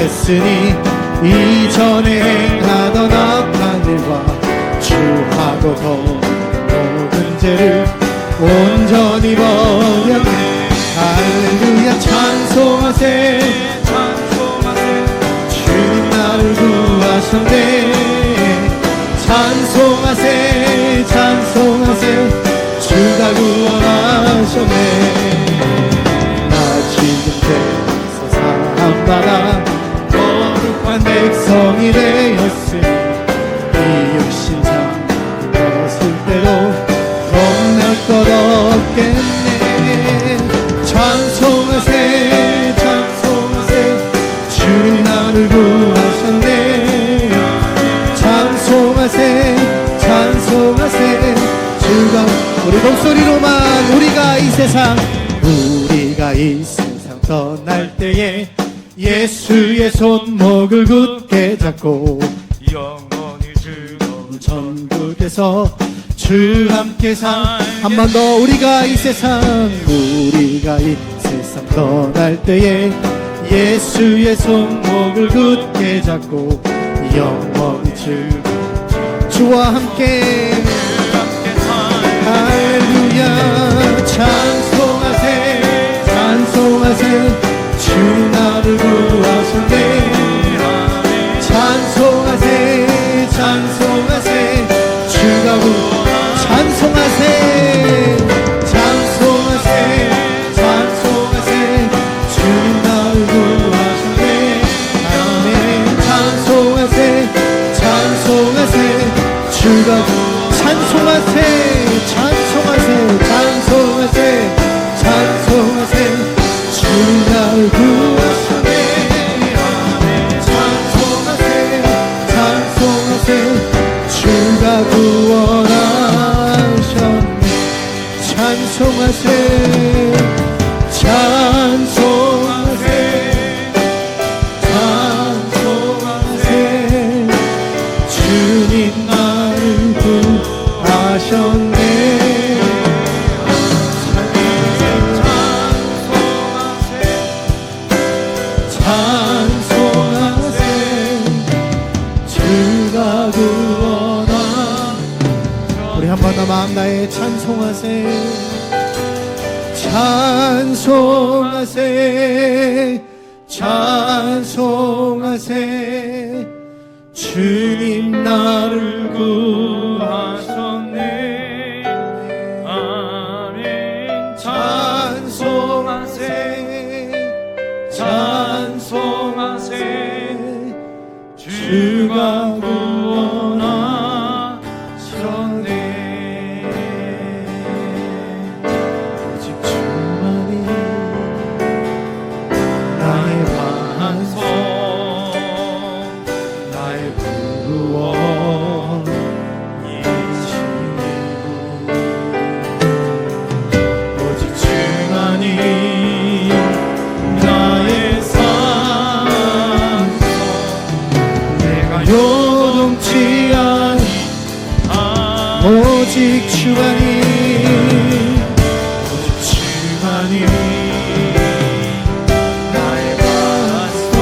됐으니 이전에 행하던 악한 일과 주하고도 모든 죄를 온전히 버렸네. 할렐루야 찬송하세 주님 나를 구하셨네. 찬송하세 찬송하세 주가 구원하셨네. 나 지금 사함받아 거룩한 백성이 되었으니 이 육신상 벗을 때로 겁날 것 없겠네. 찬송하세 찬송하세 주님 나를 구하셨네. 찬송하세 찬송하세 주가 우리 목소리로만 우리가 이 세상 떠날 때에 예수의 손목을 굳게 잡고 영원히 즐거운 천국에서 주 함께 한 번 더 우리가 이 세상 떠날 때에 예수의 손목을 굳게 잡고 영원히 주와 함께 할렐루야 찬송하세 찬송하세 주 나를 구하셨네. 찬송하세 찬송하세 주가 찬송하세 찬송하세 찬송하세 주님 나를 구하셨네. 아멘. 찬송하세 찬송하세 주가 찬송하세 찬송하세 찬송하세 찬송하세 주 나를 구하셨네. 찬송하세 찬송하세 주가 구원하셨네. 찬송하세 찬송하세 찬송하세 주님 나를 구하셨네. 우리 한 번 더 마음 다해 찬송하세 찬송하세 찬송하세 주님 나를 구하셨네. 아멘. 찬송하세 찬송하세 주가 구원하셨네. 오직 주만이 나의 반석 나의 구원이시니 오직 주만이 나의 산성 내가 요동치 아니 오직 주만이 나의 반석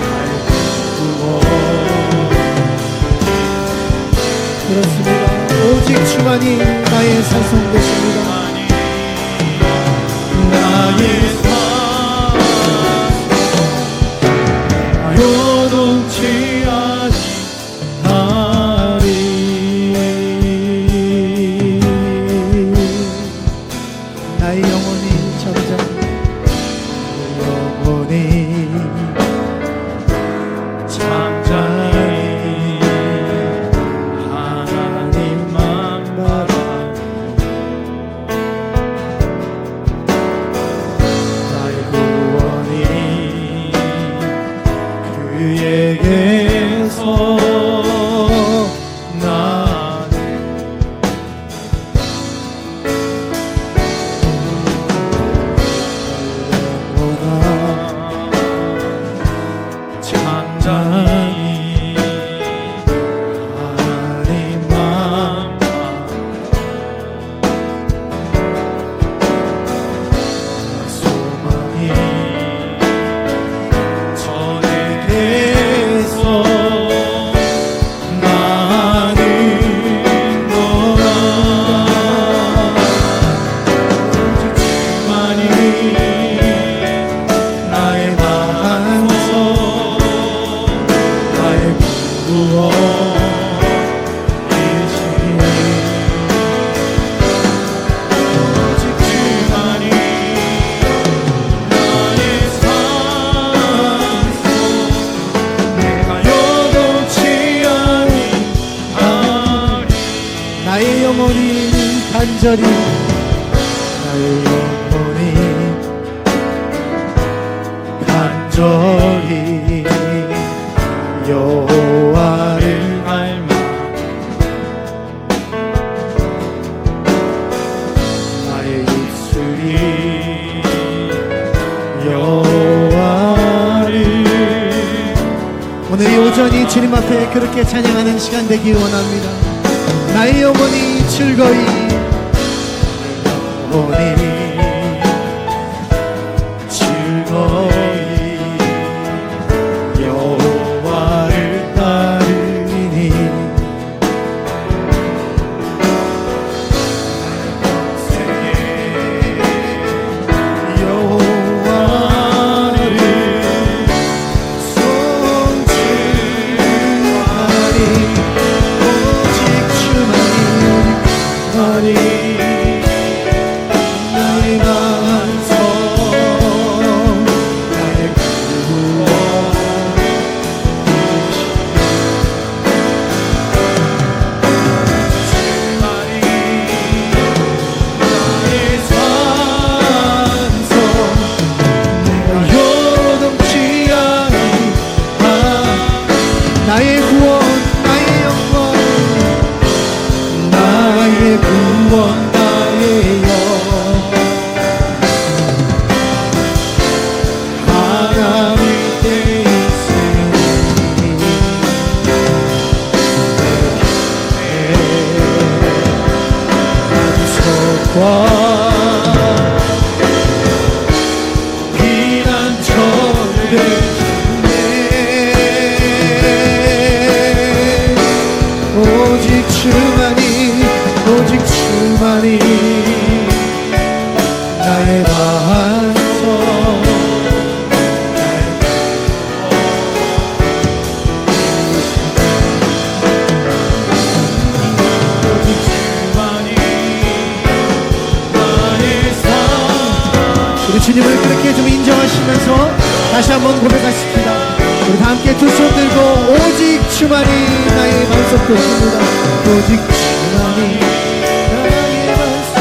나의 구원. 그렇습니다. 오직 주만이 나의 산성 되십니다. 나의 산성 요동치 아니하리. 나의 영혼이 점점 영혼이 잠잠히 하나님만 바라보고 나의 구원이 그에게서 나네. 잠잠히 하나님만 소망이 간절히 나의 영혼이 간절히 여호와를 알마 나의 입술이 여호와를 오늘 이 오전이 주님 앞에 그렇게 찬양하는 시간 되기 원합니다. 나의 영혼이 즐거이 영혼이 즐거이 여호와를 따르니 여호와를 송축하리 오직 주만이 나의 반석 나의 구원 나의 산성 내가 요동치 않니 나의 구원 나의 영광 나의 구원 나의 영 하나님 때 있으니 반석과 피난처를 오직 주만이 오직 주만이 나의 반석 오직 주만이 나의 삶 우리 주님을 그렇게 좀 인정하시면서 다시 한번 고백하십시다. 우리 다 함께 두 손 들고 오직 주만이 나의 반석 되십니다. 오직 주만이 나의 반석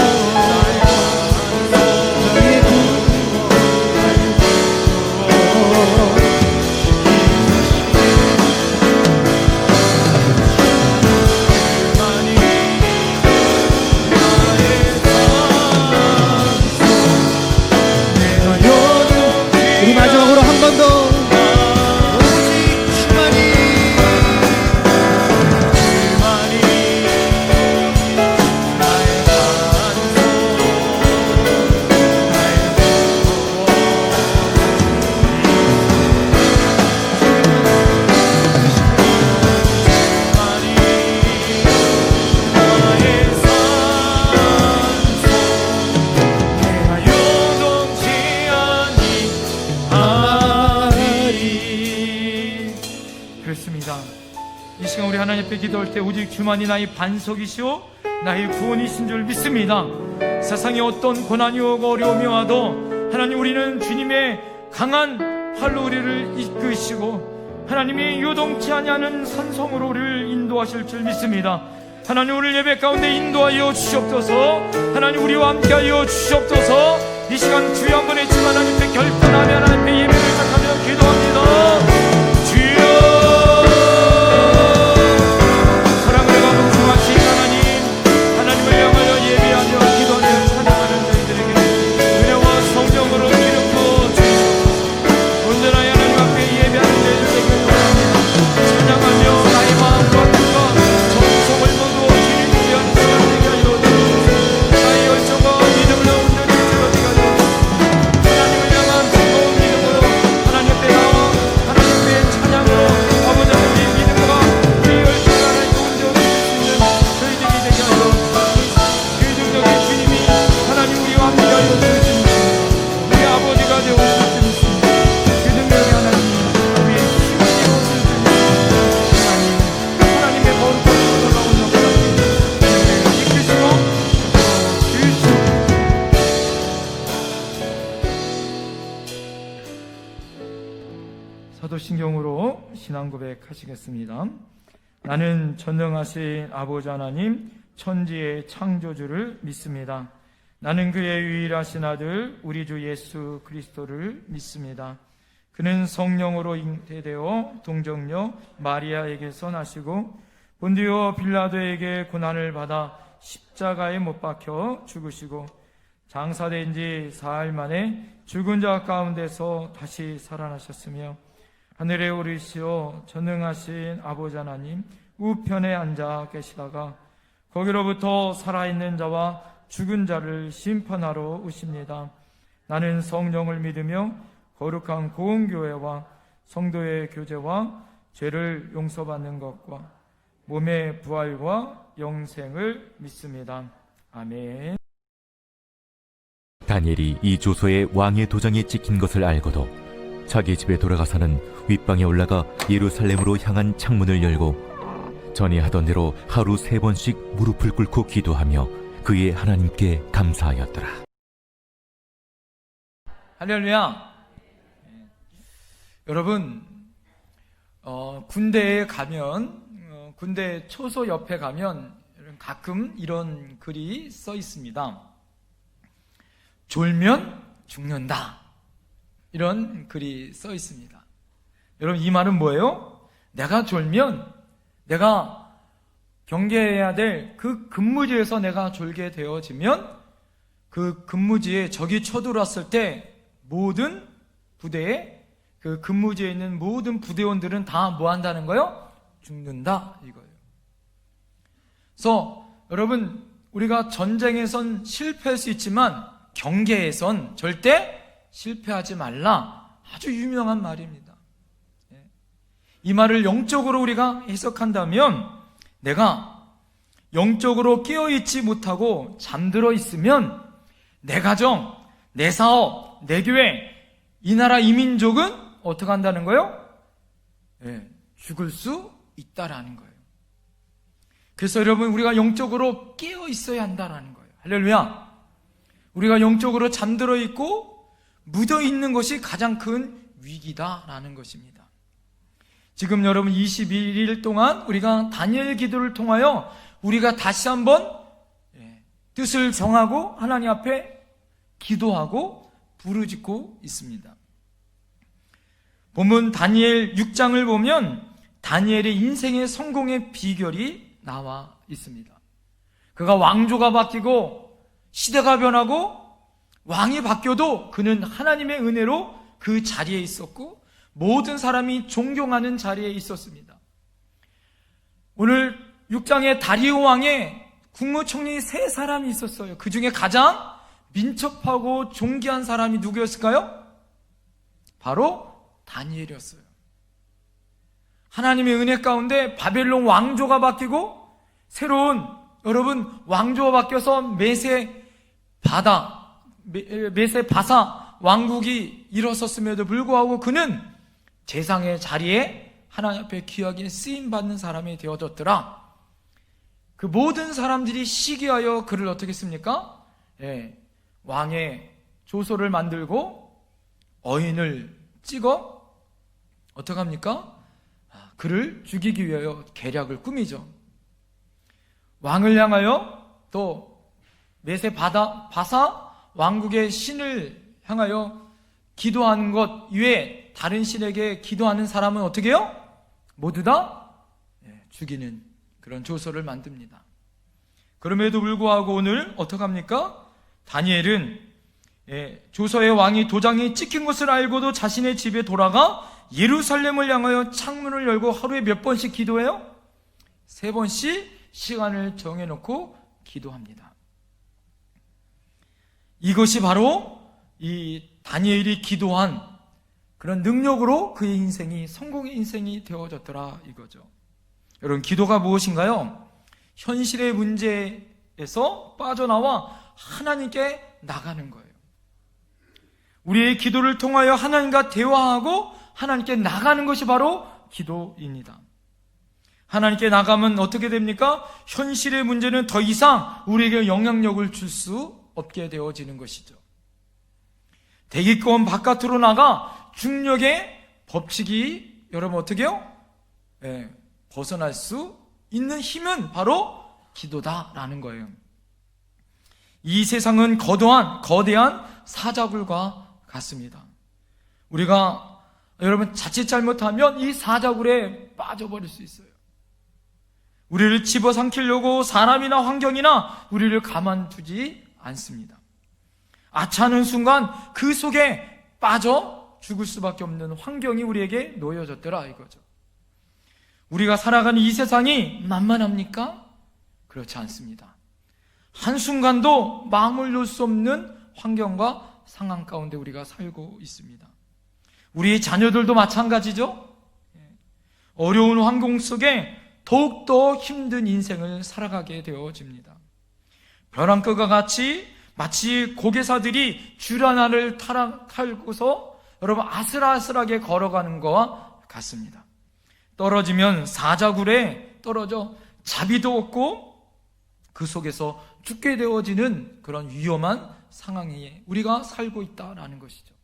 나의 구원 내가 요동 우리 마지막으로 한 번 더 오직 주만이 그렇습니다. 이 시간 우리 하나님 앞에 기도할 때 오직 주만이 나의 반석이시오 나의 구원이신 줄 믿습니다. 세상에 어떤 고난이 오고 어려움이 와도 하나님 우리는 주님의 강한 팔로 우리를 이끄시고 하나님이 요동치 아니하는 산성으로 우리를 인도하실 줄 믿습니다. 하나님 오늘 예배 가운데 인도하여 주시옵소서. 하나님 우리와 함께하여 주시옵소서. 이 시간 주여 한번 외치고 하나님 앞에 결단하며 하나님 앞에 예배를 시작하며 기도합니다. 주여 사랑을 감동하신 하나님 하나님을 향하여 예배하며 기도하며 찬양하는 저희들에게 은혜와 성령으로 기름 부어 주시옵소서. 온전하여 하나님 앞에 예배하는 저희들에게 원합니다. 찬양하며 나의 마음과 뜻과 정성을 모두 주님 위한 시간 되게 하여 주옵소서. 나의 열정과 믿음을 온전히 드러내게 하여 주옵소서. 하나님을 향한 즐거운 믿음으로 하나님 앞에 나와 하나님 앞에 찬양으로 아버지 하나님의 믿음과 우리 열정을 하나님께 온전히 드릴 수 있는 저희들이 되게 하여 주옵소서. 그 능력의 주님이 하나님 우리와 함께하여 주시는 우리 아버지가 되어주실 줄 믿습니다. 그 능력의 하나님 우리의 힘이 되어주실 줄 믿습니다. 하나님의 거룩하고 놀라운 역사 이끄시고 주시옵소서. 사도신경으로 신앙 고백하시겠습니다. 나는 전능하신 아버지 하나님 천지의 창조주를 믿습니다. 나는 그의 유일하신 아들 우리 주 예수 그리스도를 믿습니다. 그는 성령으로 잉태되어 동정녀 마리아에게서 나시고 본디오 빌라도에게 고난을 받아 십자가에 못 박혀 죽으시고 장사된 지 사흘 만에 죽은 자 가운데서 다시 살아나셨으며 하늘에 오르시어 전능하신 아버지 하나님 우편에 앉아 계시다가 거기로부터 살아있는 자와 죽은 자를 심판하러 오십니다. 나는 성령을 믿으며 거룩한 공교회와 성도의 교제와 죄를 용서받는 것과 몸의 부활과 영생을 믿습니다. 아멘. 다니엘이 이 조서에 왕의 도장이 찍힌 것을 알고도 자기 집에 돌아가서는 윗방에 올라가 예루살렘으로 향한 창문을 열고 전에 하던 대로 하루 3번씩 무릎을 꿇고 기도하며 그의 하나님께 감사하였더라. 할렐루야. 여러분, 군대에 가면 군대 초소 옆에 가면 가끔 이런 글이 써 있습니다. 졸면 죽는다, 이런 글이 써 있습니다. 여러분, 이 말은 뭐예요? 내가 졸면 내가 경계해야 될 그 근무지에서 내가 졸게 되어지면 그 근무지에 적이 쳐들어왔을 때 모든 부대에 그 근무지에 있는 모든 부대원들은 다 뭐 한다는 거예요? 죽는다, 이거예요. 그래서 여러분, 우리가 전쟁에선 실패할 수 있지만 경계에선 절대 실패하지 말라, 아주 유명한 말입니다. 이 말을 영적으로 우리가 해석한다면 내가 영적으로 깨어있지 못하고 잠들어 있으면 내 가정, 내 사업, 내 교회, 이 나라 이 민족은 어떻게 한다는 거예요? 죽을 수 있다라는 거예요. 그래서 여러분, 우리가 영적으로 깨어 있어야 한다라는 거예요. 할렐루야. 우리가 영적으로 잠들어 있고 묻어 있는 것이 가장 큰 위기다라는 것입니다. 지금 여러분 21일 동안 우리가 다니엘 기도를 통하여 우리가 다시 한번 뜻을 정하고 하나님 앞에 기도하고 부르짖고 있습니다. 본문 다니엘 6장을 보면 다니엘의 인생의 성공의 비결이 나와 있습니다. 그가 왕조가 바뀌고 시대가 변하고 왕이 바뀌어도 그는 하나님의 은혜로 그 자리에 있었고 모든 사람이 존경하는 자리에 있었습니다. 오늘 6장에 다리오 왕의 국무총리 3사람이 있었어요. 그 중에 가장 민첩하고 존귀한 사람이 누구였을까요? 바로 다니엘이었어요. 하나님의 은혜 가운데 바벨론 왕조가 바뀌고 새로운 여러분 왕조가 바뀌어서 메세 바사 왕국이 일어섰음에도 불구하고 그는 재상의 자리에 하나님 앞에 귀하게 쓰임받는 사람이 되어졌더라. 그 모든 사람들이 시기하여 그를 어떻게 했습니까? 왕의 조서를 만들고 어인을 찍어 어떻게 합니까? 그를 죽이기 위하여 계략을 꾸미죠. 왕을 향하여 또 메세 바사 왕국의 신을 향하여 기도하는 것 이외에 다른 신에게 기도하는 사람은 어떻게 해요? 모두 다 죽이는 그런 조서를 만듭니다. 그럼에도 불구하고 오늘 어떻게 합니까? 다니엘은 조서의 왕이 도장이 찍힌 것을 알고도 자신의 집에 돌아가 예루살렘을 향하여 창문을 열고 하루에 몇 번씩 기도해요? 3번씩 시간을 정해놓고 기도합니다. 이것이 바로 이 다니엘이 기도한 그런 능력으로 그의 인생이 성공의 인생이 되어졌더라 이거죠. 여러분, 기도가 무엇인가요? 현실의 문제에서 빠져나와 하나님께 나가는 거예요. 우리의 기도를 통하여 하나님과 대화하고 하나님께 나가는 것이 바로 기도입니다. 하나님께 나가면 어떻게 됩니까? 현실의 문제는 더 이상 우리에게 영향력을 줄 수 없게 되어지는 것이죠. 대기권 바깥으로 나가 중력의 법칙이 여러분 어떻게 해요? 벗어날 수 있는 힘은 바로 기도다라는 거예요. 이 세상은 거대한 사자굴과 같습니다. 우리가 여러분 자칫 잘못하면 이 사자굴에 빠져버릴 수 있어요. 우리를 집어삼키려고 사람이나 환경이나 우리를 가만두지 않습니다. 아차하는 순간 그 속에 빠져 죽을 수밖에 없는 환경이 우리에게 놓여졌더라 이거죠. 우리가 살아가는 이 세상이 만만합니까? 그렇지 않습니다. 한순간도 마음을 놓을 수 없는 환경과 상황 가운데 우리가 살고 있습니다. 우리의 자녀들도 마찬가지죠. 어려운 환경 속에 더욱더 힘든 인생을 살아가게 되어집니다. 벼랑끝과 같이 마치 고개사들이 줄 하나를 탈고서 여러분 아슬아슬하게 걸어가는 것과 같습니다. 떨어지면 사자굴에 떨어져 자비도 없고 그 속에서 죽게 되어지는 그런 위험한 상황에 우리가 살고 있다라는 것이죠.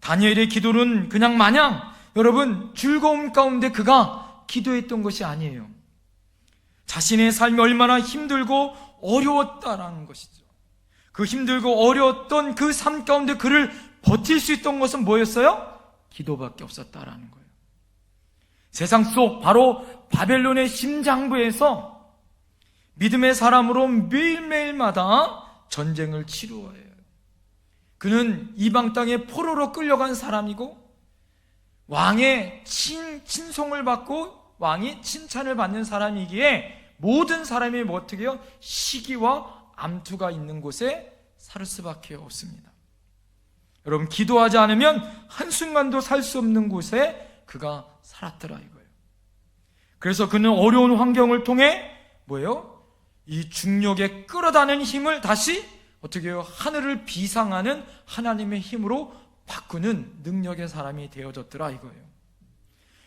다니엘의 기도는 그냥 마냥 여러분 즐거움 가운데 그가 기도했던 것이 아니에요. 자신의 삶이 얼마나 힘들고 어려웠다라는 것이죠. 그 힘들고 어려웠던 그 삶 가운데 그를 버틸 수 있던 것은 뭐였어요? 기도밖에 없었다라는 거예요. 세상 속 바로 바벨론의 심장부에서 믿음의 사람으로 매일매일마다 전쟁을 치루어야 해요. 그는 이방 땅에 포로로 끌려간 사람이고 왕의 친송을 받고 왕이 칭찬을 받는 사람이기에 모든 사람이 어떻게 해요? 시기와 암투가 있는 곳에 살 수밖에 없습니다. 여러분 기도하지 않으면 한순간도 살 수 없는 곳에 그가 살았더라 이거예요. 그래서 그는 어려운 환경을 통해 뭐예요? 이 중력에 끌어다는 힘을 다시 어떻게 해요? 하늘을 비상하는 하나님의 힘으로 바꾸는 능력의 사람이 되어졌더라 이거예요.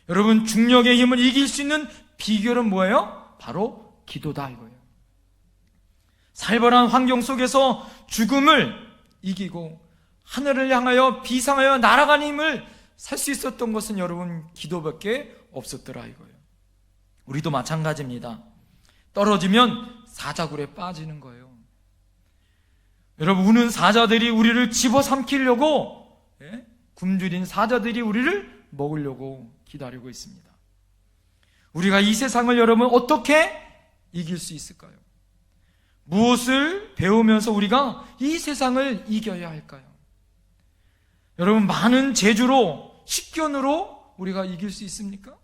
여러분 중력의 힘을 이길 수 있는 비결은 뭐예요? 바로 기도다 이거예요. 살벌한 환경 속에서 죽음을 이기고 하늘을 향하여 비상하여 날아가는 힘을 살 수 있었던 것은 여러분 기도밖에 없었더라 이거예요. 우리도 마찬가지입니다. 떨어지면 사자굴에 빠지는 거예요. 여러분 우는 사자들이 우리를 집어삼키려고 굶주린 사자들이 우리를 먹으려고 기다리고 있습니다. 우리가 이 세상을 여러분 어떻게 이길 수 있을까요? 무엇을 배우면서 우리가 이 세상을 이겨야 할까요? 여러분 많은 재주로 식견으로 우리가 이길 수 있습니까?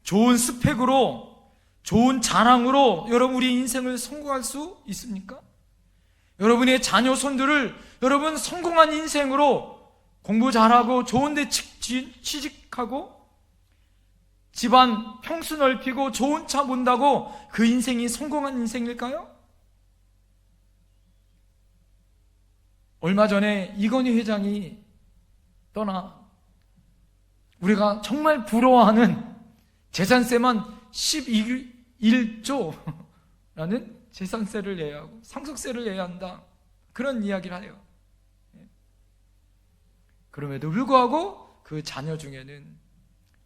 좋은 스펙으로 좋은 자랑으로 여러분 우리 인생을 성공할 수 있습니까? 여러분의 자녀 손들을 여러분 성공한 인생으로 공부 잘하고 좋은 데 취직하고 집안 평수 넓히고 좋은 차 본다고 그 인생이 성공한 인생일까요? 얼마 전에 이건희 회장이 떠나 우리가 정말 부러워하는 재산세만 11조라는 재산세를 내야 하고 상속세를 내야 한다 그런 이야기를 해요. 그럼에도 불구하고 그 자녀 중에는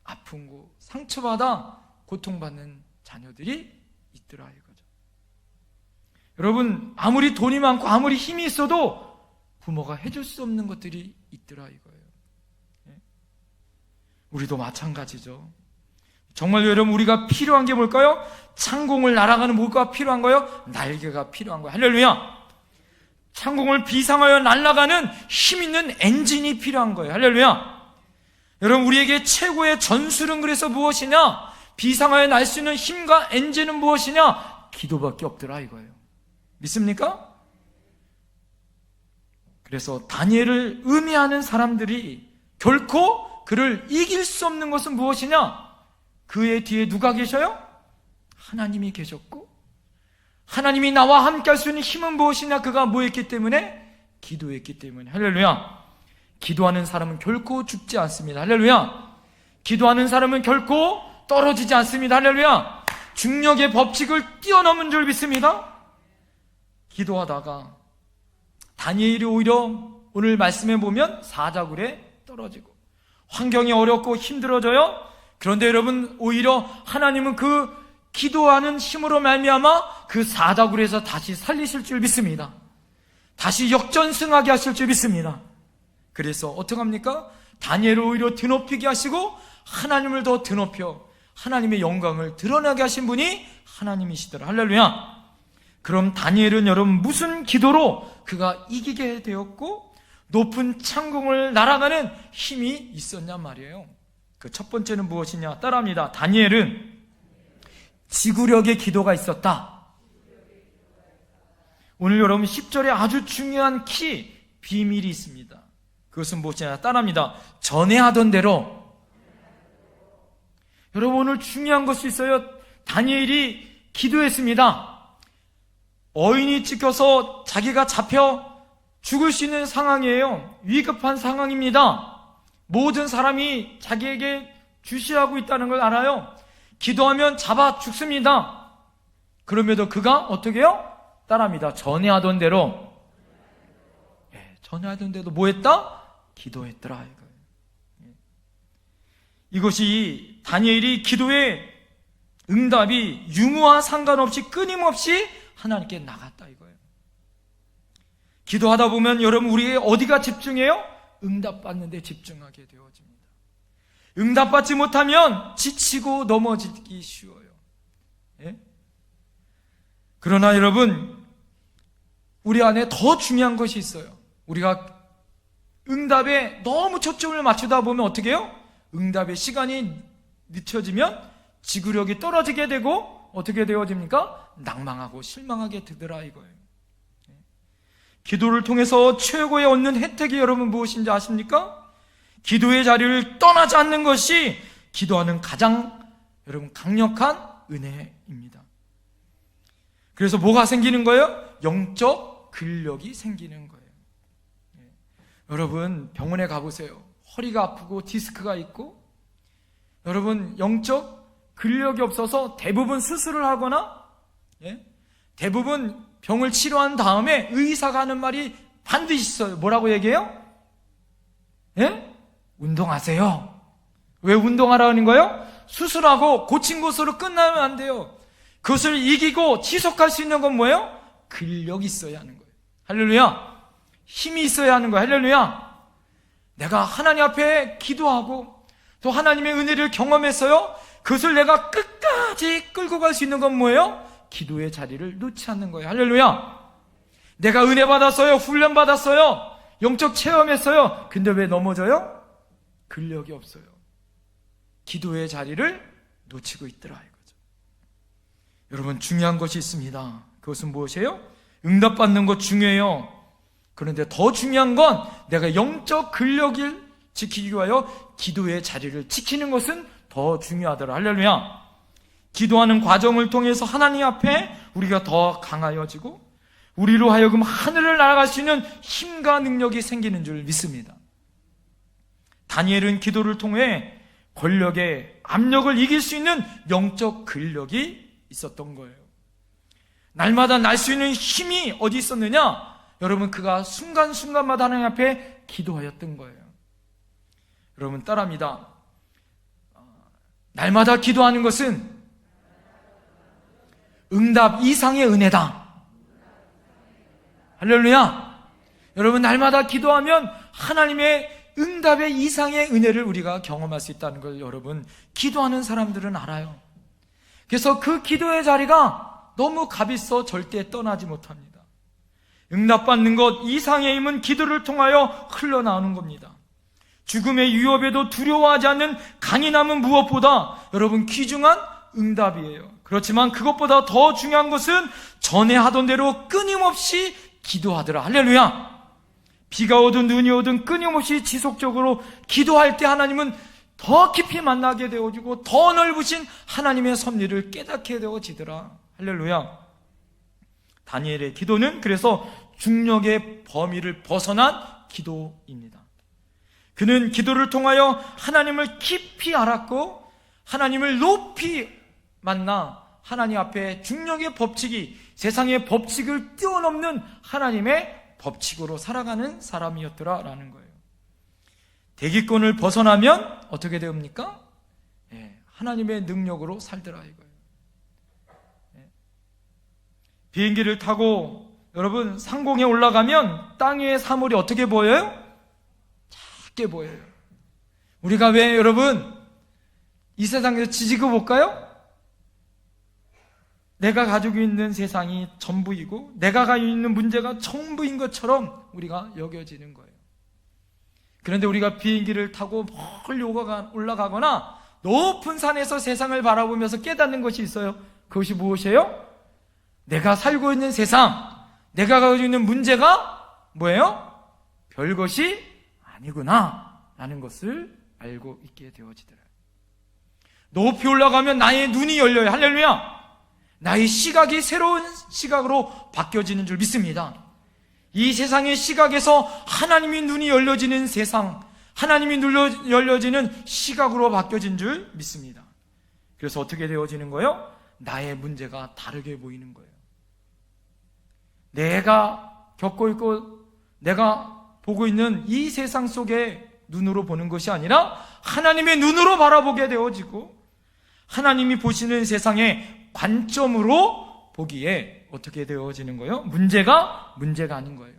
아프고 상처받아 고통받는 자녀들이 있더라 이거죠. 여러분 아무리 돈이 많고 아무리 힘이 있어도 부모가 해줄 수 없는 것들이 있더라 이거예요. 우리도 마찬가지죠. 정말 여러분 우리가 필요한 게 뭘까요? 창공을 날아가는 뭐가 필요한 거예요? 날개가 필요한 거예요. 할렐루야. 창공을 비상하여 날아가는 힘 있는 엔진이 필요한 거예요. 할렐루야. 여러분 우리에게 최고의 전술은 그래서 무엇이냐? 비상하여 날 수 있는 힘과 엔진은 무엇이냐? 기도밖에 없더라 이거예요. 믿습니까? 그래서 다니엘을 의미하는 사람들이 결코 그를 이길 수 없는 것은 무엇이냐? 그의 뒤에 누가 계셔요? 하나님이 계셨고 하나님이 나와 함께 할 수 있는 힘은 무엇이냐? 그가 뭐 했기 때문에? 기도했기 때문에. 할렐루야. 기도하는 사람은 결코 죽지 않습니다. 할렐루야. 기도하는 사람은 결코 떨어지지 않습니다. 할렐루야. 중력의 법칙을 뛰어넘은 줄 믿습니다. 기도하다가 다니엘이 오히려 오늘 말씀에 보면 사자굴에 떨어지고 환경이 어렵고 힘들어져요. 그런데 여러분 오히려 하나님은 그 기도하는 힘으로 말미암아 그 사다구리에서 다시 살리실 줄 믿습니다. 다시 역전승하게 하실 줄 믿습니다. 그래서 어떡합니까? 다니엘을 오히려 드높이게 하시고 하나님을 더 드높여 하나님의 영광을 드러나게 하신 분이 하나님이시더라. 할렐루야. 그럼 다니엘은 여러분 무슨 기도로 그가 이기게 되었고 높은 창공을 날아가는 힘이 있었냔 말이에요. 그 첫 번째는 무엇이냐? 따라합니다. 다니엘은 지구력의 기도가 있었다. 오늘 여러분 10절에 아주 중요한 비밀이 있습니다. 그것은 무엇이냐? 따라합니다. 전에 하던 대로. 여러분 오늘 중요한 것이 있어요. 다니엘이 기도했습니다. 어인이 찍혀서 자기가 잡혀 죽을 수 있는 상황이에요. 위급한 상황입니다. 모든 사람이 자기에게 주시하고 있다는 걸 알아요. 기도하면 잡아 죽습니다. 그럼에도 그가 어떻게 해요? 따라합니다. 전에 하던 대로. 전에 하던 대로 뭐 했다? 기도했더라 이거예요. 이것이 다니엘이 기도의 응답이 유무와 상관없이 끊임없이 하나님께 나갔다 이거예요. 기도하다 보면 여러분 우리의 어디가 집중해요? 응답받는 데 집중하게 되어집니다. 응답받지 못하면 지치고 넘어지기 쉬워요. 예? 그러나 여러분 우리 안에 더 중요한 것이 있어요. 우리가 응답에 너무 초점을 맞추다 보면 어떻게 해요? 응답의 시간이 늦춰지면 지구력이 떨어지게 되고 어떻게 되어집니까? 낭망하고 실망하게 되더라 이거예요. 기도를 통해서 최고의 얻는 혜택이 여러분 무엇인지 아십니까? 기도의 자리를 떠나지 않는 것이 기도하는 가장 여러분 강력한 은혜입니다. 그래서 뭐가 생기는 거예요? 영적 근력이 생기는 거예요. 여러분 병원에 가보세요. 허리가 아프고 디스크가 있고 여러분 영적 근력이 없어서 대부분 수술을 하거나 대부분 병을 치료한 다음에 의사가 하는 말이 반드시 있어요. 뭐라고 얘기해요? 운동하세요. 왜 운동하라는 거예요? 수술하고 고친 것으로 끝나면 안 돼요. 그것을 이기고 지속할 수 있는 건 뭐예요? 근력이 있어야 하는 거예요. 할렐루야. 힘이 있어야 하는 거예요. 할렐루야. 내가 하나님 앞에 기도하고 또 하나님의 은혜를 경험했어요. 그것을 내가 끝까지 끌고 갈 수 있는 건 뭐예요? 기도의 자리를 놓지 않는 거예요. 할렐루야. 내가 은혜 받았어요. 훈련 받았어요. 영적 체험했어요. 근데 왜 넘어져요? 근력이 없어요. 기도의 자리를 놓치고 있더라 이거죠. 여러분 중요한 것이 있습니다. 그것은 무엇이에요? 응답받는 것 중요해요. 그런데 더 중요한 건 내가 영적 근력을 지키기 위하여 기도의 자리를 지키는 것은 더 중요하더라. 할렐루야. 기도하는 과정을 통해서 하나님 앞에 우리가 더 강하여지고 우리로 하여금 하늘을 날아갈 수 있는 힘과 능력이 생기는 줄 믿습니다. 다니엘은 기도를 통해 권력의 압력을 이길 수 있는 영적 근력이 있었던 거예요. 날마다 날 수 있는 힘이 어디 있었느냐? 여러분 그가 순간순간마다 하나님 앞에 기도하였던 거예요. 여러분 따라합니다. 날마다 기도하는 것은 응답 이상의 은혜다. 할렐루야. 여러분 날마다 기도하면 하나님의 응답의 이상의 은혜를 우리가 경험할 수 있다는 걸 여러분 기도하는 사람들은 알아요. 그래서 그 기도의 자리가 너무 값있어 절대 떠나지 못합니다. 응답받는 것 이상의 힘은 기도를 통하여 흘러나오는 겁니다. 죽음의 위협에도 두려워하지 않는 강인함은 무엇보다 여러분 귀중한 응답이에요. 그렇지만 그것보다 더 중요한 것은 전에 하던 대로 끊임없이 기도하더라. 할렐루야. 비가 오든 눈이 오든 끊임없이 지속적으로 기도할 때 하나님은 더 깊이 만나게 되어지고 더 넓으신 하나님의 섭리를 깨닫게 되어지더라. 할렐루야. 다니엘의 기도는 그래서 중력의 범위를 벗어난 기도입니다. 그는 기도를 통하여 하나님을 깊이 알았고 하나님을 높이 만나 하나님 앞에 중력의 법칙이 세상의 법칙을 뛰어넘는 하나님의 법칙으로 살아가는 사람이었더라라는 거예요. 대기권을 벗어나면 어떻게 됩니까? 하나님의 능력으로 살더라 이거예요. 비행기를 타고 여러분 상공에 올라가면 땅 위의 사물이 어떻게 보여요? 작게 보여요. 우리가 왜 여러분 이 세상에서 지지고 볼까요? 내가 가지고 있는 세상이 전부이고 내가 가지고 있는 문제가 전부인 것처럼 우리가 여겨지는 거예요. 그런데 우리가 비행기를 타고 멀리 올라가거나 높은 산에서 세상을 바라보면서 깨닫는 것이 있어요. 그것이 무엇이에요? 내가 살고 있는 세상, 내가 가지고 있는 문제가 뭐예요? 별것이 아니구나 라는 것을 알고 있게 되어지더라고요. 높이 올라가면 나의 눈이 열려요. 할렐루야. 나의 시각이 새로운 시각으로 바뀌어지는 줄 믿습니다. 이 세상의 시각에서 하나님의 눈이 열려지는 세상, 하나님이 열려지는 시각으로 바뀌어진 줄 믿습니다. 그래서 어떻게 되어지는 거예요? 나의 문제가 다르게 보이는 거예요. 내가 겪고 있고 내가 보고 있는 이 세상 속에 눈으로 보는 것이 아니라 하나님의 눈으로 바라보게 되어지고 하나님이 보시는 세상의 관점으로 보기에 어떻게 되어지는 거예요? 문제가 아닌 거예요.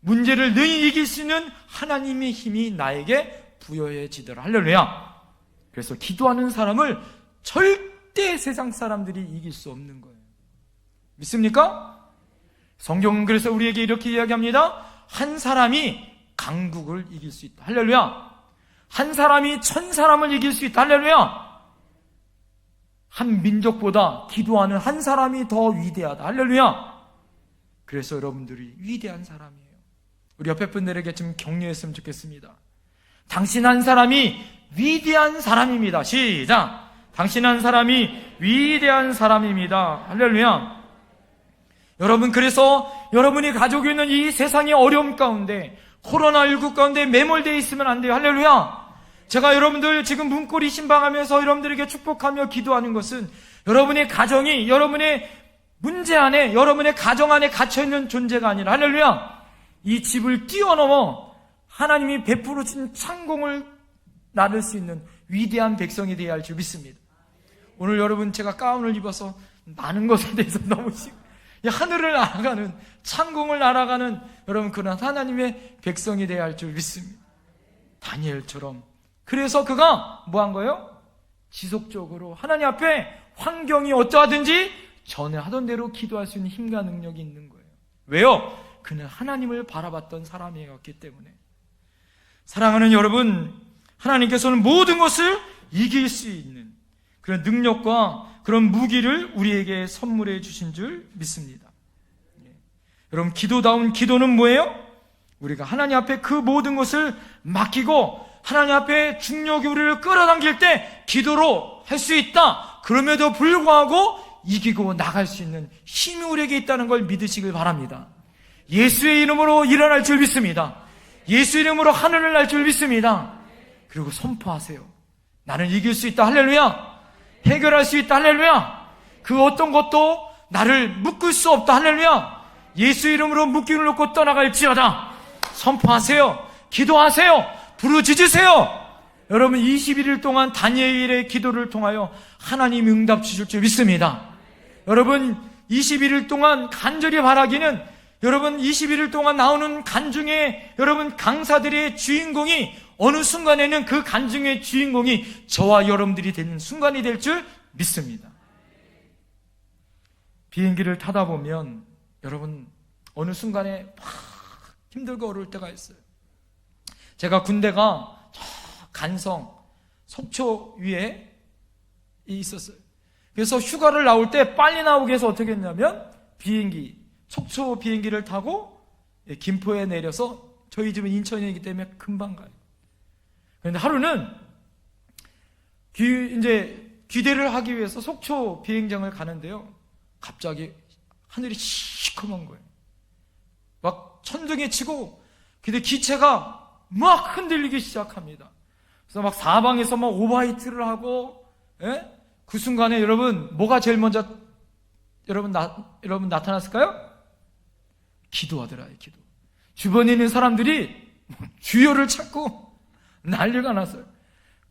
문제를 능히 이길 수 있는 하나님의 힘이 나에게 부여해지더라. 할렐루야. 그래서 기도하는 사람을 절대 세상 사람들이 이길 수 없는 거예요. 믿습니까? 성경은 그래서 우리에게 이렇게 이야기합니다. 한 사람이 강국을 이길 수 있다. 할렐루야. 한 사람이 천 사람을 이길 수 있다. 할렐루야. 한 민족보다 기도하는 한 사람이 더 위대하다. 할렐루야. 그래서 여러분들이 위대한 사람이에요. 우리 옆에 분들에게 좀 격려했으면 좋겠습니다. 당신 한 사람이 위대한 사람입니다. 시작. 당신 한 사람이 위대한 사람입니다. 할렐루야. 여러분, 그래서 여러분이 가지고 있는 이 세상의 어려움 가운데, 코로나19 가운데 매몰되어 있으면 안 돼요. 할렐루야. 제가 여러분들 지금 문고리 신방하면서 여러분들에게 축복하며 기도하는 것은 여러분의 가정이 여러분의 문제 안에, 여러분의 가정 안에 갇혀있는 존재가 아니라, 할렐루야, 이 집을 뛰어넘어 하나님이 베풀어 주신 창공을 나를 수 있는 위대한 백성이 되어야 할 줄 믿습니다. 오늘 여러분, 제가 가운을 입어서 나는 것에 대해서 너무 하늘을 날아가는, 창공을 날아가는 여러분 그런 하나님의 백성이 되어야 할 줄 믿습니다. 다니엘처럼. 그래서 그가 뭐 한 거예요? 지속적으로 하나님 앞에 환경이 어떠하든지 전에 하던 대로 기도할 수 있는 힘과 능력이 있는 거예요. 왜요? 그는 하나님을 바라봤던 사람이었기 때문에. 사랑하는 여러분, 하나님께서는 모든 것을 이길 수 있는 그런 능력과 그런 무기를 우리에게 선물해 주신 줄 믿습니다. 여러분, 기도다운 기도는 뭐예요? 우리가 하나님 앞에 그 모든 것을 맡기고 하나님 앞에 중력이 우리를 끌어당길 때 기도로 할 수 있다. 그럼에도 불구하고 이기고 나갈 수 있는 힘이 우리에게 있다는 걸 믿으시길 바랍니다. 예수의 이름으로 일어날 줄 믿습니다. 예수 이름으로 하늘을 날 줄 믿습니다. 그리고 선포하세요. 나는 이길 수 있다. 할렐루야. 해결할 수 있다. 할렐루야. 그 어떤 것도 나를 묶을 수 없다. 할렐루야. 예수 이름으로 묶임을 놓고 떠나갈지어다. 선포하세요. 기도하세요. 부르짖으세요. 여러분, 21일 동안 다니엘의 기도를 통하여 하나님이 응답 주실 줄 믿습니다. 여러분, 21일 동안 간절히 바라기는, 여러분 21일 동안 나오는 간증의 여러분 강사들의 주인공이 어느 순간에는 그 간증의 주인공이 저와 여러분들이 되는 순간이 될 줄 믿습니다. 비행기를 타다 보면 여러분 어느 순간에 막 힘들고 어려울 때가 있어요. 제가 군대가 저 간성 속초 위에 있었어요. 그래서 휴가를 나올 때 빨리 나오기 위해서 어떻게 했냐면 속초 비행기를 타고 김포에 내려서, 저희 집은 인천이기 때문에 금방 가요. 그런데 하루는 귀대를 하기 위해서 속초 비행장을 가는데요, 갑자기 하늘이 시커먼 거예요. 막 천둥이 치고, 근데 기체가 막 흔들리기 시작합니다. 그래서 막 사방에서 막 오버히트를 하고, 그 순간에 여러분 뭐가 제일 먼저 여러분 나타났을까요? 기도하더라요. 기도. 주변에 있는 사람들이 주여를 찾고 난리가 났어요.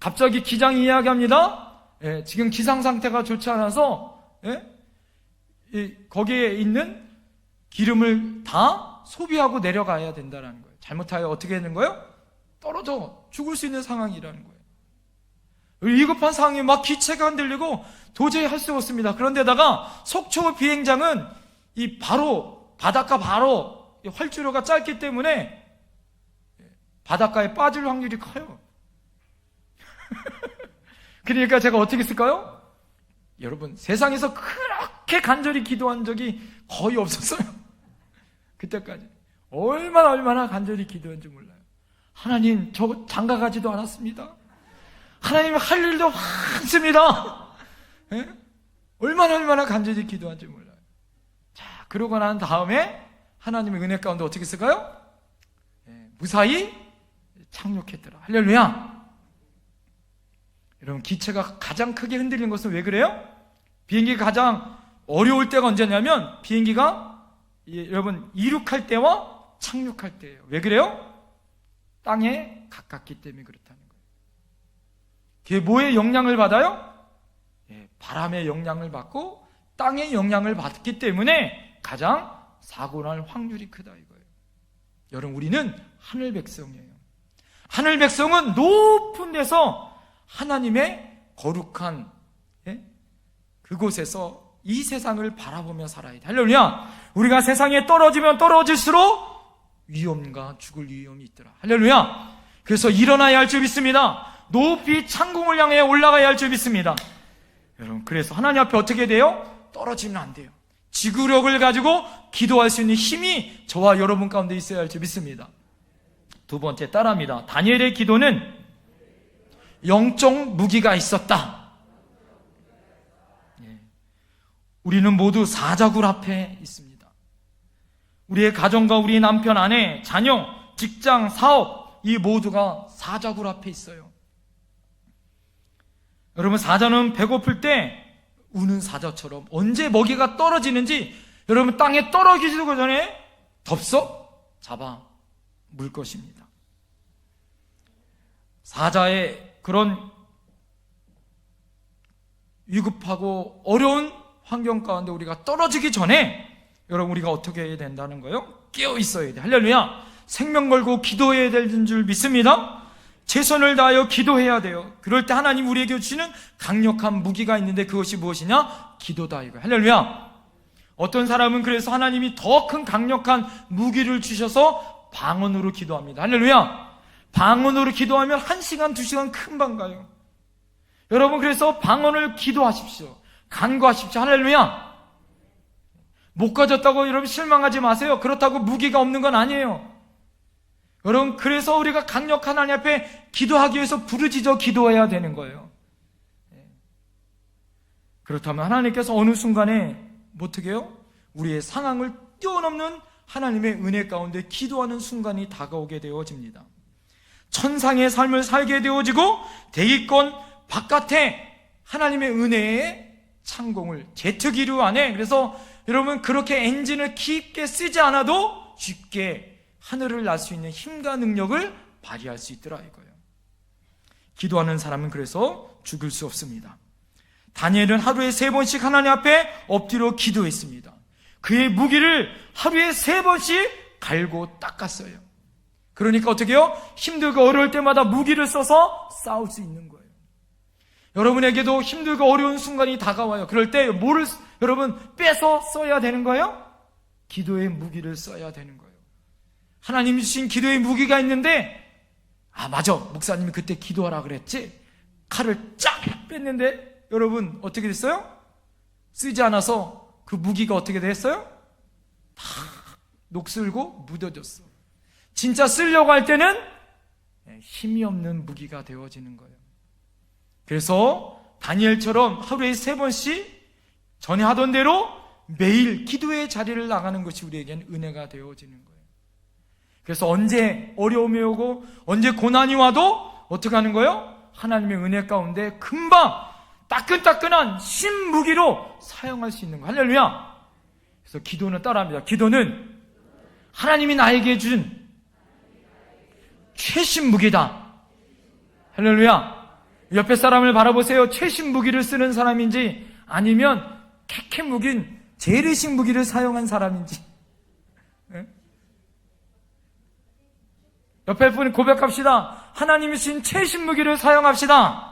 갑자기 기장이 이야기합니다. 지금 기상 상태가 좋지 않아서 거기에 있는 기름을 다 소비하고 내려가야 된다는 거예요. 잘못하여 어떻게 되는 거예요? 떨어져 죽을 수 있는 상황이라는 거예요. 위급한 상황이 막 기체가 흔들리고 도저히 할 수 없습니다. 그런데다가 속초 비행장은 이 바로 바닷가 바로 활주로가 짧기 때문에 바닷가에 빠질 확률이 커요. 그러니까 제가 어떻게 했을까요? 여러분, 세상에서 그렇게 간절히 기도한 적이 거의 없었어요. 그때까지 얼마나 간절히 기도한지 몰라요. 하나님, 저 장가 가지도 않았습니다. 하나님, 할 일도 많습니다. 예? 얼마나 간절히 기도한지 몰라요. 자, 그러고 난 다음에 하나님의 은혜 가운데 어떻게 했을까요? 무사히 착륙했더라. 할렐루야. 여러분, 기체가 가장 크게 흔들리는 것은 왜 그래요? 비행기가 가장 어려울 때가 언제냐면 비행기가 여러분 이륙할 때와 착륙할 때예요. 왜 그래요? 땅에 가깝기 때문에 그렇다는 거예요. 그게 뭐의 영향을 받아요? 바람의 영향을 받고 땅의 영향을 받기 때문에 가장 사고 날 확률이 크다 이거예요. 여러분, 우리는 하늘 백성이에요. 하늘 백성은 높은 데서 하나님의 거룩한 그곳에서 이 세상을 바라보며 살아야 돼. 할렐루야. 우리가 세상에 떨어지면 떨어질수록 위험과 죽을 위험이 있더라. 할렐루야. 그래서 일어나야 할 줄 믿습니다. 높이 창공을 향해 올라가야 할 줄 믿습니다. 여러분, 그래서 하나님 앞에 어떻게 돼요? 떨어지면 안 돼요. 지구력을 가지고 기도할 수 있는 힘이 저와 여러분 가운데 있어야 할 줄 믿습니다. 두 번째, 따라합니다. 다니엘의 기도는 영적 무기가 있었다. 우리는 모두 사자굴 앞에 있습니다. 우리의 가정과 우리 남편, 아내, 자녀, 직장, 사업, 이 모두가 사자굴 앞에 있어요. 여러분, 사자는 배고플 때 우는 사자처럼 언제 먹이가 떨어지는지 여러분 땅에 떨어지기 전에 덥석 잡아 물 것입니다. 사자의 그런 위급하고 어려운 환경 가운데 우리가 떨어지기 전에 여러분 우리가 어떻게 해야 된다는 거예요? 깨어 있어야 돼. 할렐루야. 생명 걸고 기도해야 되는 줄 믿습니다. 최선을 다하여 기도해야 돼요. 그럴 때 하나님 우리에게 주시는 강력한 무기가 있는데 그것이 무엇이냐? 기도다 이거예요. 할렐루야. 어떤 사람은 그래서 하나님이 더 큰 강력한 무기를 주셔서 방언으로 기도합니다. 할렐루야. 방언으로 기도하면 1시간, 2시간 금방 가요. 여러분, 그래서 방언을 기도하십시오. 간구하십시오. 할렐루야. 못 가졌다고 여러분 실망하지 마세요. 그렇다고 무기가 없는 건 아니에요. 여러분, 그래서 우리가 강력한 하나님 앞에 기도하기 위해서 부르짖어 기도해야 되는 거예요. 그렇다면 하나님께서 어느 순간에 어떻게 해요? 우리의 상황을 뛰어넘는 하나님의 은혜 가운데 기도하는 순간이 다가오게 되어집니다. 천상의 삶을 살게 되어지고 대기권 바깥에 하나님의 은혜의 창공을 제트기류 안에, 그래서 여러분 그렇게 엔진을 깊게 쓰지 않아도 쉽게 하늘을 날 수 있는 힘과 능력을 발휘할 수 있더라 이거예요. 기도하는 사람은 그래서 죽을 수 없습니다. 다니엘은 하루에 3번씩 하나님 앞에 엎드려 기도했습니다. 그의 무기를 하루에 3번씩 갈고 닦았어요. 그러니까 어떻게 해요? 힘들고 어려울 때마다 무기를 써서 싸울 수 있는 거예요. 여러분에게도 힘들고 어려운 순간이 다가와요. 그럴 때 뭐를 여러분 빼서 써야 되는 거예요? 기도의 무기를 써야 되는 거예요. 하나님이 주신 기도의 무기가 있는데, 아 맞아, 목사님이 그때 기도하라 그랬지. 칼을 쫙 뺐는데 여러분 어떻게 됐어요? 쓰지 않아서 그 무기가 어떻게 됐어요? 다 녹슬고 묻어졌어. 진짜 쓰려고 할 때는 힘이 없는 무기가 되어지는 거예요. 그래서 다니엘처럼 하루에 3번씩 전에 하던 대로 매일 기도의 자리를 나가는 것이 우리에게는 은혜가 되어지는 거예요. 그래서 언제 어려움이 오고 언제 고난이 와도 어떻게 하는 거예요? 하나님의 은혜 가운데 금방 따끈따끈한 신무기로 사용할 수 있는 거예요. 할렐루야. 그래서 기도는 따라합니다. 기도는 하나님이 나에게 준 최신 무기다. 할렐루야. 옆에 사람을 바라보세요. 최신 무기를 쓰는 사람인지 아니면 캐캐 무긴 재래식 무기를 사용한 사람인지. 예? 옆에 분이 고백합시다. 하나님이 주신 최신 무기를 사용합시다.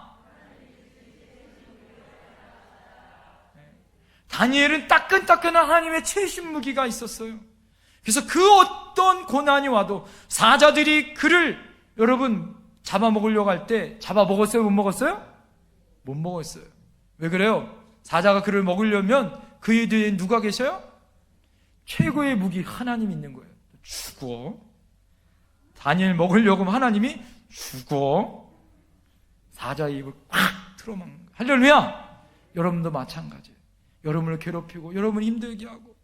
다니엘은 따끈따끈한 하나님의 최신 무기가 있었어요. 그래서 그 어떤 고난이 와도 사자들이 그를 여러분 잡아먹으려고 할 때 잡아먹었어요? 못 먹었어요? 못 먹었어요. 왜 그래요? 사자가 그를 먹으려면 그에 뒤에 누가 계셔요? 최고의 무기 하나님이 있는 거예요. 죽어. 다니엘 먹으려고 하면 하나님이 죽어. 사자의 입을 꽉 틀어막는 거예요. 할렐루야. 여러분도 마찬가지예요. 여러분을 괴롭히고 여러분을 힘들게 하고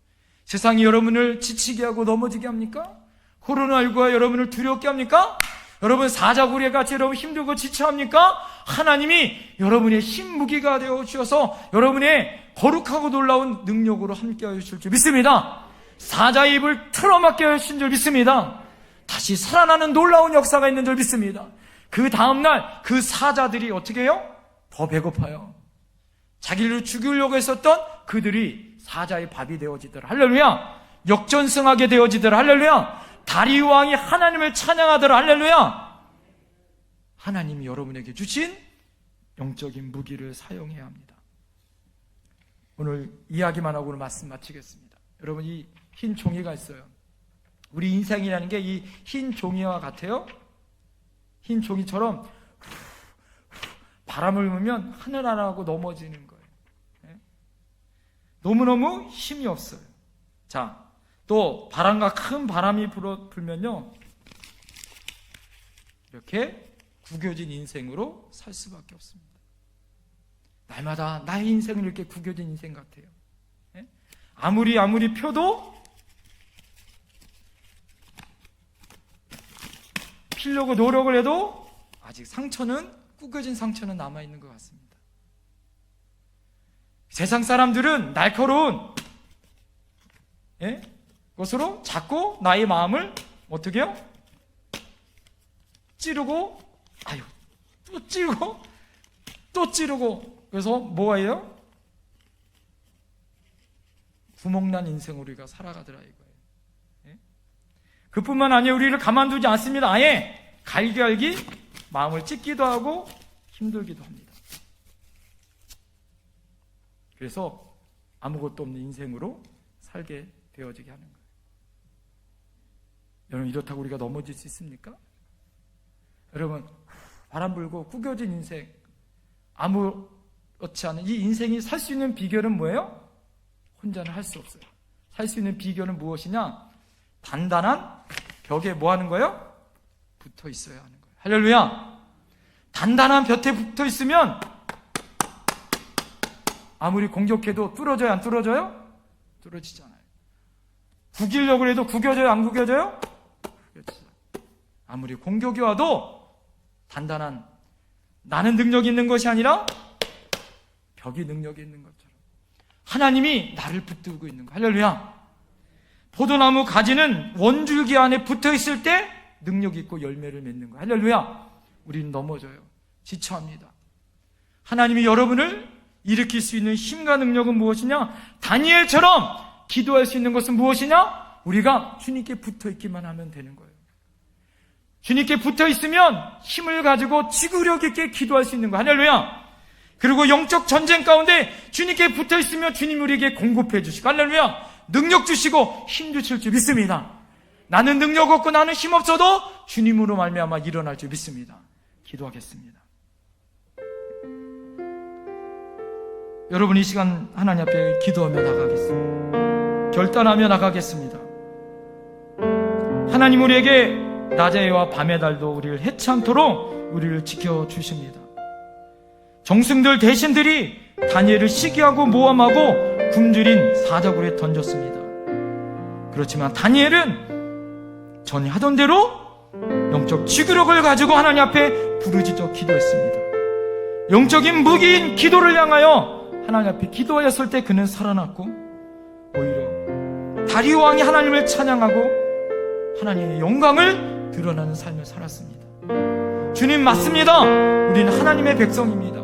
세상이 여러분을 지치게 하고 넘어지게 합니까? 코로나19가 여러분을 두렵게 합니까? 여러분 사자구리에 같이 여러분 힘들고 지쳐합니까? 하나님이 여러분의 신무기가 되어 주셔서 여러분의 거룩하고 놀라운 능력으로 함께하여 주실 줄 믿습니다. 사자의 입을 틀어막게 하신 줄 믿습니다. 다시 살아나는 놀라운 역사가 있는 줄 믿습니다. 그 다음날 그 사자들이 어떻게 해요? 더 배고파요. 자기를 죽이려고 했었던 그들이 사자의 밥이 되어지더라. 할렐루야. 역전승하게 되어지더라. 할렐루야. 다리 왕이 하나님을 찬양하더라. 할렐루야. 하나님이 여러분에게 주신 영적인 무기를 사용해야 합니다. 오늘 이야기만 하고 오늘 말씀 마치겠습니다. 여러분 이 흰 종이가 있어요. 우리 인생이라는 게 이 흰 종이와 같아요. 흰 종이처럼 바람을 불면 하늘하라고 넘어지는 거예요. 너무너무 힘이 없어요. 자, 또 바람과 큰 바람이 불면요 이렇게 구겨진 인생으로 살 수밖에 없습니다. 날마다 나의 인생은 이렇게 구겨진 인생 같아요. 아무리 펴도 피려고 노력을 해도 아직 구겨진 상처는 남아있는 것 같습니다. 세상 사람들은 날카로운 것으로 자꾸 나의 마음을 어떻게 해요? 찌르고 또 찌르고 또 찌르고 그래서 뭐예요? 구멍난 인생으로 우리가 살아가더라 이거예요. 그뿐만 아니에요. 우리를 가만두지 않습니다. 아예 갈기갈기 마음을 찢기도 하고 힘들기도 합니다. 그래서 아무것도 없는 인생으로 살게 되어지게 하는 거예요. 여러분 이렇다고 우리가 넘어질 수 있습니까? 여러분 바람 불고 구겨진 인생 아무렇지 않은 이 인생이 살 수 있는 비결은 뭐예요? 혼자는 할 수 없어요. 살 수 있는 비결은 무엇이냐? 단단한 벽에 뭐 하는 거예요? 붙어 있어야 하는 거예요. 할렐루야. 단단한 벽에 붙어 있으면 아무리 공격해도 뚫어져요? 안 뚫어져요? 뚫어지잖아요. 구기려고 해도 구겨져요? 안 구겨져요? 구겨지죠. 아무리 공격이 와도 단단한 나는 능력이 있는 것이 아니라 벽이 능력이 있는 것처럼 하나님이 나를 붙들고 있는 거. 할렐루야. 포도나무 가지는 원줄기 안에 붙어 있을 때 능력 있고 열매를 맺는 거. 할렐루야. 우리는 넘어져요. 지쳐합니다. 하나님이 여러분을 일으킬 수 있는 힘과 능력은 무엇이냐? 다니엘처럼 기도할 수 있는 것은 무엇이냐? 우리가 주님께 붙어 있기만 하면 되는 거예요. 주님께 붙어 있으면 힘을 가지고 지구력 있게 기도할 수 있는 거. 할렐루야. 그리고 영적 전쟁 가운데 주님께 붙어 있으면 주님 우리에게 공급해 주시고 할렐루야. 능력 주시고 힘 주실 줄 믿습니다. 나는 능력 없고 나는 힘 없어도 주님으로 말미암아 일어날 줄 믿습니다. 기도하겠습니다. 여러분 이 시간 하나님 앞에 기도하며 나가겠습니다. 결단하며 나가겠습니다. 하나님 우리에게 낮에와 밤의 달도 우리를 해치 않도록 우리를 지켜주십니다. 정승들 대신들이 다니엘을 시기하고 모함하고 굶주린 사자굴에 던졌습니다. 그렇지만 다니엘은 전에 하던 대로 영적 지구력을 가지고 하나님 앞에 부르짖어 기도했습니다. 영적인 무기인 기도를 향하여 하나님 앞에 기도하였을 때 그는 살아났고 오히려 다리오 왕이 하나님을 찬양하고 하나님의 영광을 드러나는 삶을 살았습니다. 주님 맞습니다. 우리는 하나님의 백성입니다.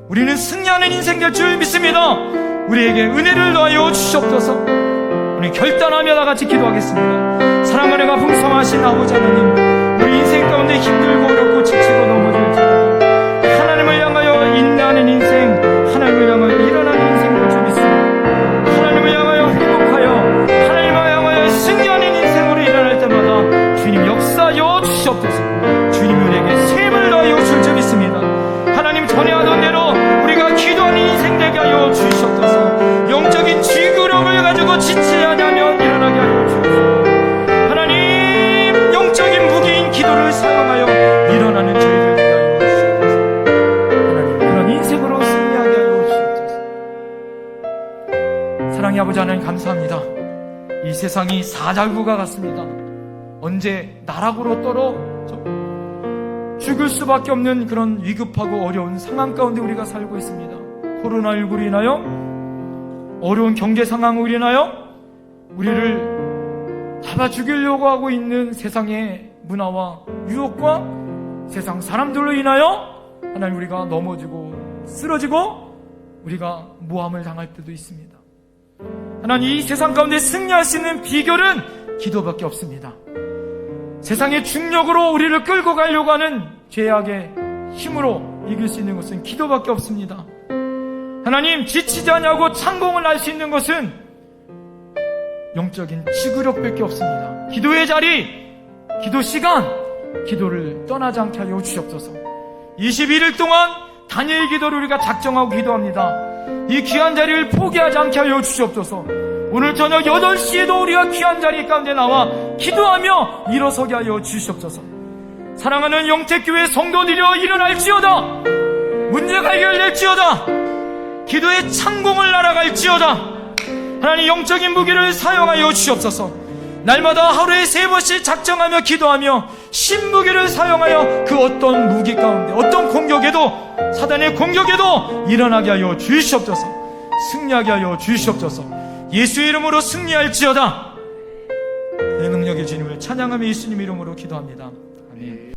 우리는 승리하는 인생 될 줄 믿습니다. 우리에게 은혜를 더하여 주시옵소서. 우리 결단하며 나같이 기도하겠습니다. 사랑 은혜가 풍성하신 아버지 하나님, 우리 인생 가운데 힘들고 어렵고 지치고 넘어질지라도 하나님을 향하여 인내하는 인생, 하나님을 향하여 일어나는 인생을 좀 있습니다. 하나님을 향하여 회복하여 하나님을 향하여 승리하는 인생으로 일어날 때마다 주님 역사하여 주시옵소서. 주님 우리에게 셈을 더하여 줄 줄 믿습니다. 하나님 전에 하던 대로 우리가 기도하는 인생 되게 하여 주시옵소서. 영적인 지구력을 가지고 지치지 않으면 일어나게 하여 주옵소서. 하나님 영적인 무기인 기도를 사용하여 일어나는 저희들 되게 하여 주시옵소서. 하나님 그런 인생으로 승리하게 하여 주시옵소서. 사랑의 아버지 하나님 감사합니다. 이 세상이 사자구가 같습니다. 언제 나락으로 떨어져 죽을 수밖에 없는 그런 위급하고 어려운 상황 가운데 우리가 살고 있습니다. 코로나19로 인하여, 어려운 경제 상황으로 인하여 우리를 잡아 죽이려고 하고 있는 세상의 문화와 유혹과 세상 사람들로 인하여 하나님 우리가 넘어지고 쓰러지고 우리가 모함을 당할 때도 있습니다. 하나님 이 세상 가운데 승리할 수 있는 비결은 기도밖에 없습니다. 세상의 중력으로 우리를 끌고 가려고 하는 죄악의 힘으로 이길 수 있는 것은 기도밖에 없습니다. 하나님 지치지 않냐고 창공을 할 수 있는 것은 영적인 지구력밖에 없습니다. 기도의 자리, 기도 시간, 기도를 떠나지 않게 하여 주시옵소서. 21일 동안 다니엘 기도를 우리가 작정하고 기도합니다. 이 귀한 자리를 포기하지 않게 하여 주시옵소서. 오늘 저녁 8시에도 우리가 귀한 자리 가운데 나와 기도하며 일어서게 하여 주시옵소서. 사랑하는 영택교회 성도들이여 일어날지어다. 문제가 해결될지어다. 기도의 창공을 날아갈지어다. 하나님 영적인 무기를 사용하여 주시옵소서. 날마다 하루에 3번씩 작정하며 기도하며 신무기를 사용하여 그 어떤 무기 가운데 어떤 공격에도, 사단의 공격에도 일어나게 하여 주시옵소서. 승리하게 하여 주시옵소서. 예수의 이름으로 승리할지어다. 내 능력의 주님을 찬양하며 예수님 이름으로 기도합니다. 아멘.